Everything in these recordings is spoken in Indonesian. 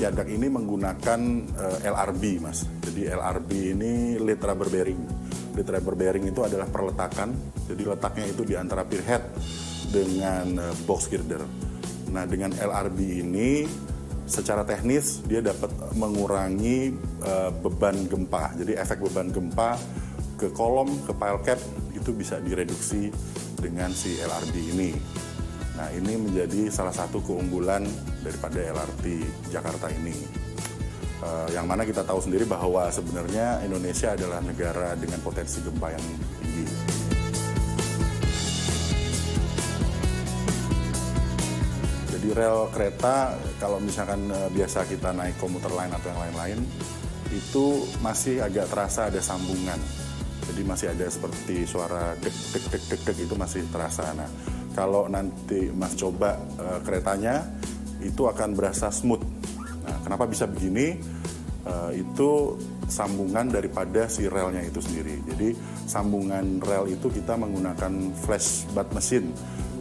viadak ini menggunakan LRB, Mas. Jadi LRB ini lead rubber bearing. Lead rubber bearing itu adalah perletakan, jadi letaknya itu di antara pier head dengan box girder. Nah, dengan LRB ini secara teknis dia dapat mengurangi beban gempa. Jadi efek beban gempa ke kolom, ke pile cap itu bisa direduksi dengan si LRB ini. Nah, ini menjadi salah satu keunggulan daripada LRT Jakarta ini. Yang mana kita tahu sendiri bahwa sebenarnya Indonesia adalah negara dengan potensi gempa yang tinggi. Jadi rel kereta, kalau misalkan biasa kita naik komuter lain atau yang lain-lain, itu masih agak terasa ada sambungan. Jadi masih ada seperti suara dek dek dek dek dek itu masih terasa. Nah, kalau nanti Mas coba keretanya, itu akan berasa smooth. Nah, kenapa bisa begini? Itu sambungan daripada si relnya itu sendiri. Jadi sambungan rel itu kita menggunakan flash butt machine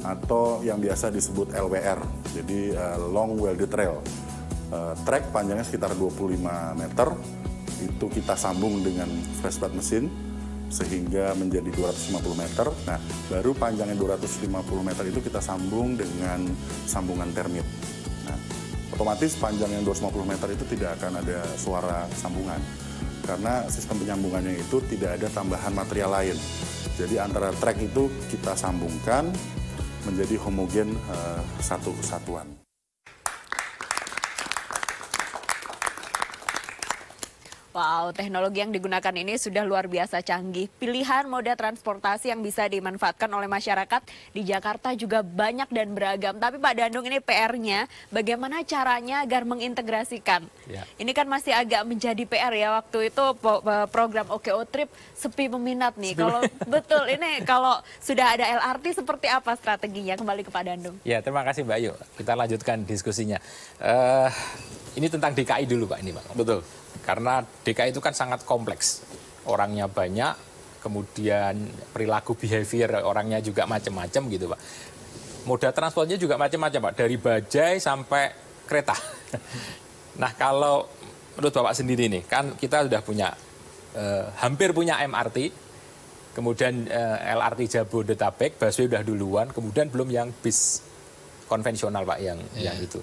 atau yang biasa disebut LWR. Jadi long welded rail. Track panjangnya sekitar 25 meter. Itu kita sambung dengan flash butt machine sehingga menjadi 250 meter. Nah, baru panjangnya 250 meter itu kita sambung dengan sambungan termit. Nah, otomatis panjang yang 250 meter itu tidak akan ada suara sambungan. Karena sistem penyambungannya itu tidak ada tambahan material lain. Jadi antara trek itu kita sambungkan menjadi homogen satu kesatuan. Wow, teknologi yang digunakan ini sudah luar biasa canggih. Pilihan moda transportasi yang bisa dimanfaatkan oleh masyarakat di Jakarta juga banyak dan beragam. Tapi Pak Dandung, ini PR-nya bagaimana caranya agar mengintegrasikan. Ya. Ini kan masih agak menjadi PR ya, waktu itu program OKO Trip sepi peminat nih. Kalau betul ini kalau sudah ada LRT seperti apa strateginya? Kembali ke Pak Dandung. Ya, terima kasih Mbak Ayu. Kita lanjutkan diskusinya. Ini tentang DKI dulu Pak, ini Pak. Betul. Karena DKI itu kan sangat kompleks, orangnya banyak, kemudian perilaku behavior orangnya juga macam-macam gitu Pak. Moda transportnya juga macam-macam Pak, dari bajai sampai kereta. Nah, kalau menurut Bapak sendiri nih, kan kita sudah punya, hampir punya MRT, kemudian LRT Jabodetabek, busway udah duluan, kemudian belum yang bis konvensional Pak yang itu.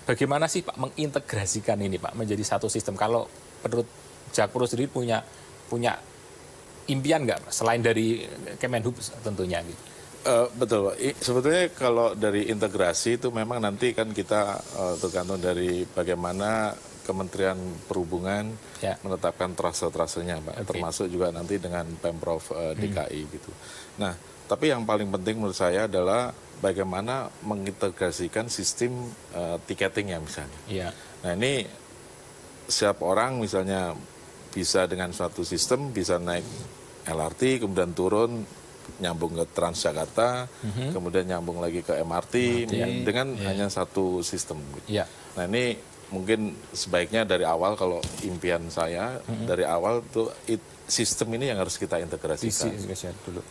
Bagaimana sih Pak mengintegrasikan ini Pak menjadi satu sistem? Kalau menurut Jakpro sendiri punya impian nggak selain dari Kemenhub tentunya gitu? Betul Pak. Sebetulnya kalau dari integrasi itu memang nanti kan kita tergantung dari bagaimana Kementerian Perhubungan menetapkan trase-trasenya Pak. Termasuk juga nanti dengan Pemprov DKI gitu. Nah, tapi yang paling penting menurut saya adalah bagaimana mengintegrasikan sistem tiketingnya misalnya. Iya. Nah, ini setiap orang misalnya bisa dengan suatu sistem bisa naik LRT kemudian turun nyambung ke Transjakarta, kemudian nyambung lagi ke MRT dengan hanya satu sistem. Gitu. Nah, ini mungkin sebaiknya dari awal kalau impian saya dari awal tuh sistem ini yang harus kita integrasikan. Dulu.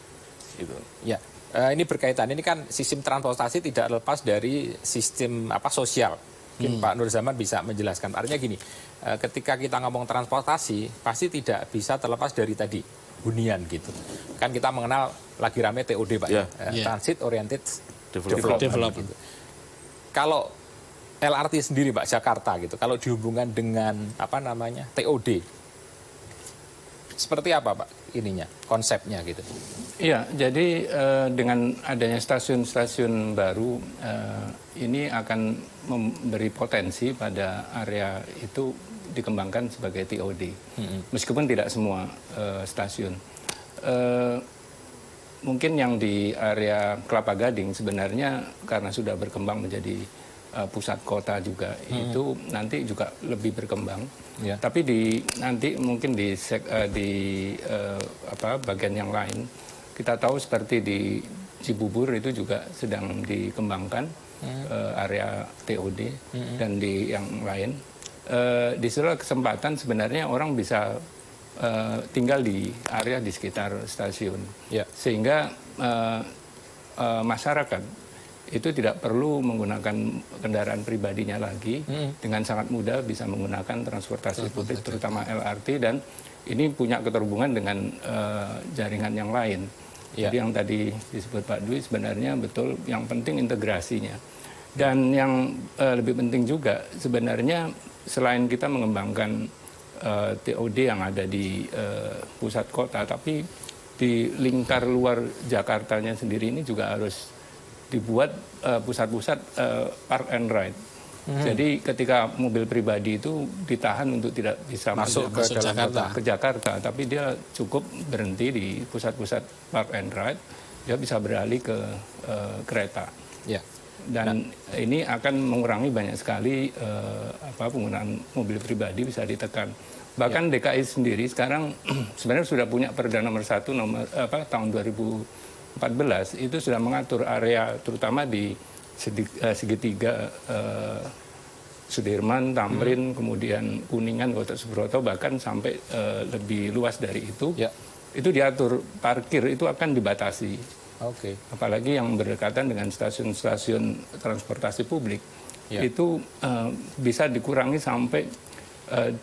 Gitu. Ya. Ini berkaitan, ini kan sistem transportasi tidak lepas dari sistem sosial. Mungkin Pak Nur Zaman bisa menjelaskan. Artinya gini, ketika kita ngomong transportasi, pasti tidak bisa terlepas dari tadi, hunian gitu. Kan kita mengenal lagi rame TOD Pak, Transit Oriented Development. Gitu. Kalau LRT sendiri Pak, Jakarta gitu, kalau dihubungkan dengan TOD, seperti apa Pak ininya, konsepnya gitu? Iya, jadi dengan adanya stasiun-stasiun baru ini akan memberi potensi pada area itu dikembangkan sebagai TOD. Meskipun tidak semua stasiun. Mungkin yang di area Kelapa Gading sebenarnya karena sudah berkembang menjadi pusat kota juga itu nanti juga lebih berkembang. Tapi nanti mungkin di bagian yang lain kita tahu seperti di Cibubur itu juga sedang dikembangkan area TOD dan di yang lain. Di seluruh kesempatan sebenarnya orang bisa tinggal di area di sekitar stasiun, sehingga masyarakat itu tidak perlu menggunakan kendaraan pribadinya lagi, dengan sangat mudah bisa menggunakan transportasi publik, terutama LRT, dan ini punya keterhubungan dengan jaringan yang lain. Jadi yang tadi disebut Pak Dwi sebenarnya betul, yang penting integrasinya. Dan yang lebih penting juga sebenarnya selain kita mengembangkan TOD yang ada di pusat kota, tapi di lingkar luar Jakartanya sendiri ini juga harus dibuat pusat-pusat park and ride. Jadi ketika mobil pribadi itu ditahan untuk tidak bisa masuk ke Jakarta, tapi dia cukup berhenti di pusat-pusat park and ride, dia bisa beralih ke kereta. Ya. Dan ini akan mengurangi banyak sekali penggunaan mobil pribadi, bisa ditekan. Bahkan DKI sendiri sekarang sebenarnya sudah punya Perda nomor 1 tahun 2014 itu sudah mengatur area terutama di segitiga Sudirman, Tamrin, kemudian Kuningan, Gatot Subroto, bahkan sampai lebih luas dari itu. Ya. Itu diatur parkir itu akan dibatasi. Oke. Apalagi yang berdekatan dengan stasiun-stasiun transportasi publik. Ya. Itu bisa dikurangi sampai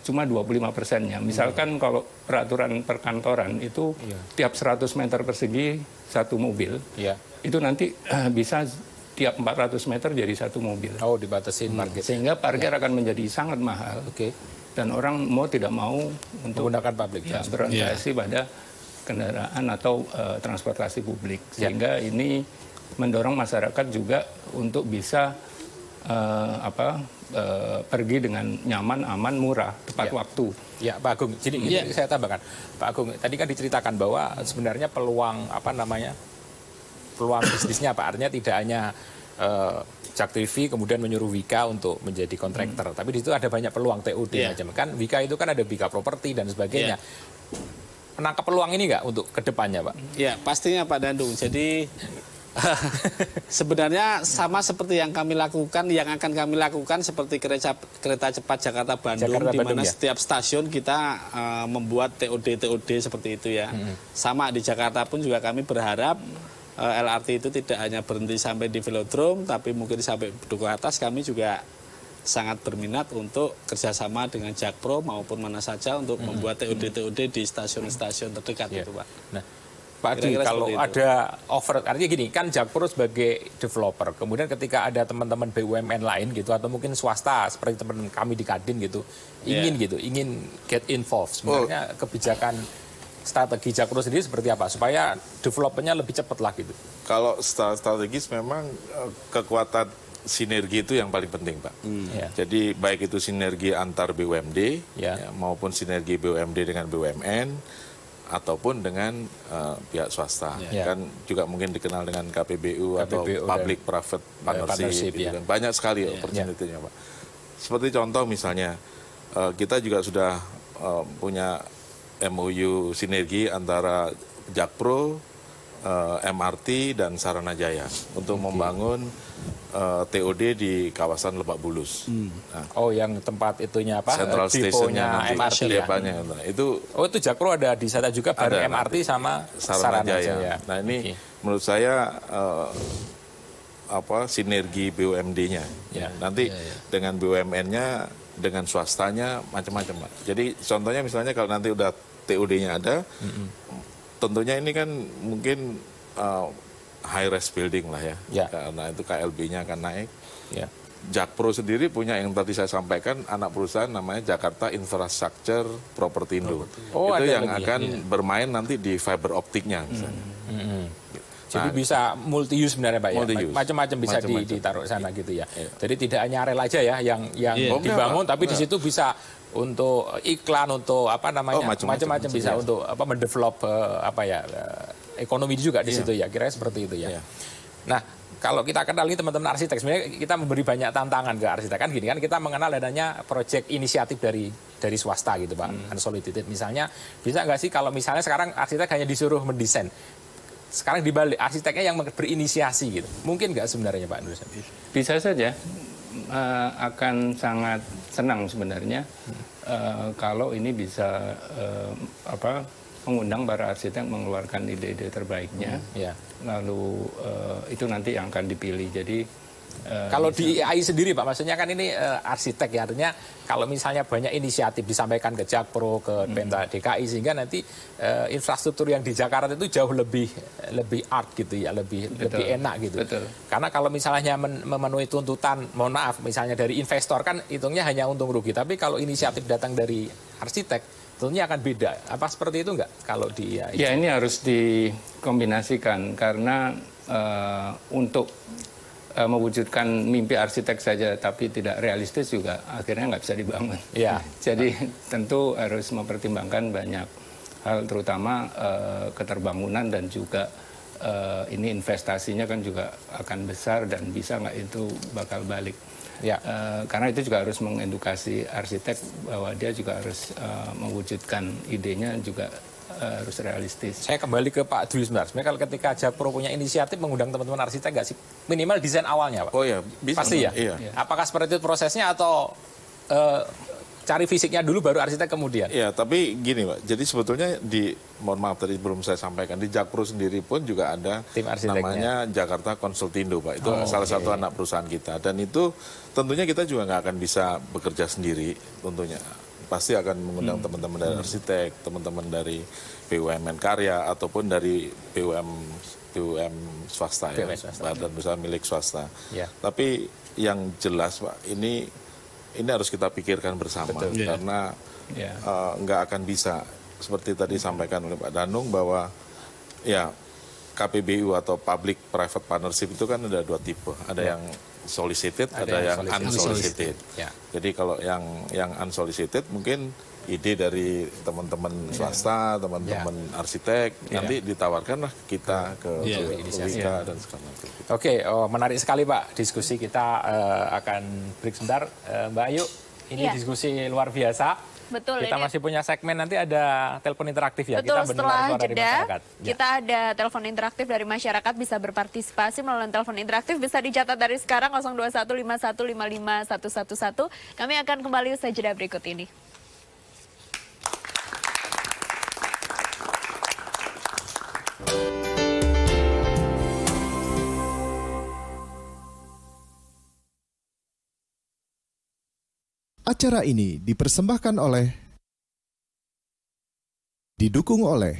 cuma 25%-nya. Misalkan kalau peraturan perkantoran itu tiap 100 meter persegi satu mobil, itu nanti bisa tiap 400 meter jadi satu mobil. Oh, dibatasin parkir. Sehingga parkir akan menjadi sangat mahal. Dan orang mau tidak mau untuk menggunakan publik berorientasi pada kendaraan atau transportasi publik. Sehingga ini mendorong masyarakat juga untuk bisa pergi dengan nyaman, aman, murah, tepat waktu. Ya, Pak Agung. Jadi ini saya tambahkan, Pak Agung. Tadi kan diceritakan bahwa sebenarnya peluang peluang bisnisnya, Pak, artinya tidak hanya Jak TV kemudian menyuruh Wika untuk menjadi kontraktor, tapi di situ ada banyak peluang TOD macam. Kan Wika itu kan ada Wika Property dan sebagainya. Menangkap peluang ini nggak untuk kedepannya, Pak? Ya, pastinya Pak Dandung. Jadi sebenarnya sama seperti yang kami lakukan, yang akan kami lakukan seperti kereta cepat Jakarta-Bandung, di mana setiap stasiun kita membuat TOD seperti itu ya. Sama di Jakarta pun juga kami berharap LRT itu tidak hanya berhenti sampai di Velodrome, tapi mungkin sampai Duku Atas. Kami juga sangat berminat untuk kerjasama dengan Jakpro maupun mana saja untuk membuat TOD di stasiun-stasiun terdekat itu, Pak. Nah, Pak Dwi, kalau ada offer, artinya gini, kan Jakpro sebagai developer, kemudian ketika ada teman-teman BUMN lain gitu, atau mungkin swasta seperti teman kami di Kadin gitu, ingin get involved, sebenarnya kebijakan strategi Jakpro sendiri seperti apa supaya developmentnya lebih cepat lah gitu? Kalau strategis memang kekuatan sinergi itu yang paling penting, Pak. Jadi baik itu sinergi antar BUMD maupun sinergi BUMD dengan BUMN ataupun dengan pihak swasta. Kan juga mungkin dikenal dengan KPBU atau Public Private Partnership gitu kan. Banyak sekali opportunity-nya, Pak. Seperti contoh misalnya kita juga sudah punya MOU sinergi antara Jakpro, MRT dan Saranajaya untuk membangun TOD di kawasan Lebak Bulus. Yang tempat itunya apa? Central Station-nya MRT ya. Nah, itu Jakpro ada di sana juga bareng MRT sama Saranajaya. Nah, ini menurut saya sinergi BUMD-nya. Nanti dengan BUMN-nya, dengan swastanya macam-macam, Pak. Jadi contohnya misalnya kalau nanti udah TOD-nya ada, tentunya ini kan mungkin high rise building lah ya. Karena itu KLB-nya akan naik. Jakpro sendiri punya yang tadi saya sampaikan, anak perusahaan namanya Jakarta Infrastructure Propertindo. Itu yang akan bermain nanti di fiber optiknya misalnya. Jadi bisa multi use sebenarnya, Pak, ya. Macam-macam bisa ditaruh sana gitu ya. Jadi tidak hanya rel aja ya yang dibangun, tapi di situ bisa untuk iklan, untuk macam-macam bisa untuk mendevelop ekonomi juga di situ ya. Kira-kira seperti itu ya. Nah, kalau kita kenal ini teman-teman arsitek, sebenarnya kita memberi banyak tantangan ke arsitek kan gini kan, kita mengenal adanya proyek inisiatif dari swasta gitu, Pak, unsolidated misalnya. Bisa nggak sih kalau misalnya sekarang arsitek hanya disuruh mendesain, sekarang dibalik arsiteknya yang berinisiasi gitu, mungkin nggak sebenarnya, Pak Nur? Bisa saja, akan sangat senang sebenarnya kalau ini bisa mengundang para arsitek mengeluarkan ide-ide terbaiknya. Lalu itu nanti yang akan dipilih. Jadi kalau di IAI sendiri Pak, maksudnya kan ini arsitek ya, artinya kalau misalnya banyak inisiatif disampaikan ke Jakpro, ke Pemda DKI, sehingga nanti infrastruktur yang di Jakarta itu jauh lebih art gitu ya, lebih enak gitu. Betul. Karena kalau misalnya memenuhi tuntutan, mohon maaf, misalnya dari investor kan hitungnya hanya untung rugi, tapi kalau inisiatif datang dari arsitek, tentunya akan beda. Apa seperti itu enggak kalau di IAI? Ya, ini harus dikombinasikan karena untuk mewujudkan mimpi arsitek saja tapi tidak realistis juga akhirnya nggak bisa dibangun. Jadi tentu harus mempertimbangkan banyak hal, terutama keterbangunan dan juga ini investasinya kan juga akan besar dan bisa nggak itu bakal balik. Karena itu juga harus mengedukasi arsitek bahwa dia juga harus mewujudkan idenya juga harus realistis. Saya kembali ke Pak Dwi sebentar. Sebenarnya kalau ketika Jakpro punya inisiatif mengundang teman-teman arsitek nggak sih? Minimal desain awalnya Pak? Oh ya, bisa. Pasti ya? Iya. Apakah seperti itu prosesnya atau cari fisiknya dulu baru arsitek kemudian? Iya, tapi gini Pak, jadi sebetulnya mohon maaf tadi belum saya sampaikan, di Jakpro sendiri pun juga ada tim namanya Jakarta Konsultindo Pak. Itu salah satu anak perusahaan kita. Dan itu tentunya kita juga nggak akan bisa bekerja sendiri tentunya. Pasti akan mengundang teman-teman dari arsitek, teman-teman dari BUMN karya ataupun dari BUM swasta ya, badan usaha milik swasta. Tapi yang jelas Pak, ini harus kita pikirkan bersama. Karena nggak akan bisa seperti tadi disampaikan oleh Pak Danung bahwa ya KPBU atau Public Private Partnership itu kan ada dua tipe, ada yang solicited, ada yang unsolicited. Jadi kalau yang unsolicited mungkin ide dari teman-teman swasta, teman-teman arsitek, nanti ditawarkanlah kita ke Wika dan segala macam. Oke, menarik sekali Pak diskusi kita. Akan break sebentar, Mbak Ayu. Ini diskusi luar biasa. Betul, kita masih punya segmen, nanti ada telepon interaktif ya. Betul, kita setelah jeda kita ada telepon interaktif dari masyarakat, bisa berpartisipasi melalui telepon interaktif, bisa dicatat dari sekarang 0215155111. Kami akan kembali usai jeda berikut ini. Acara ini didukung oleh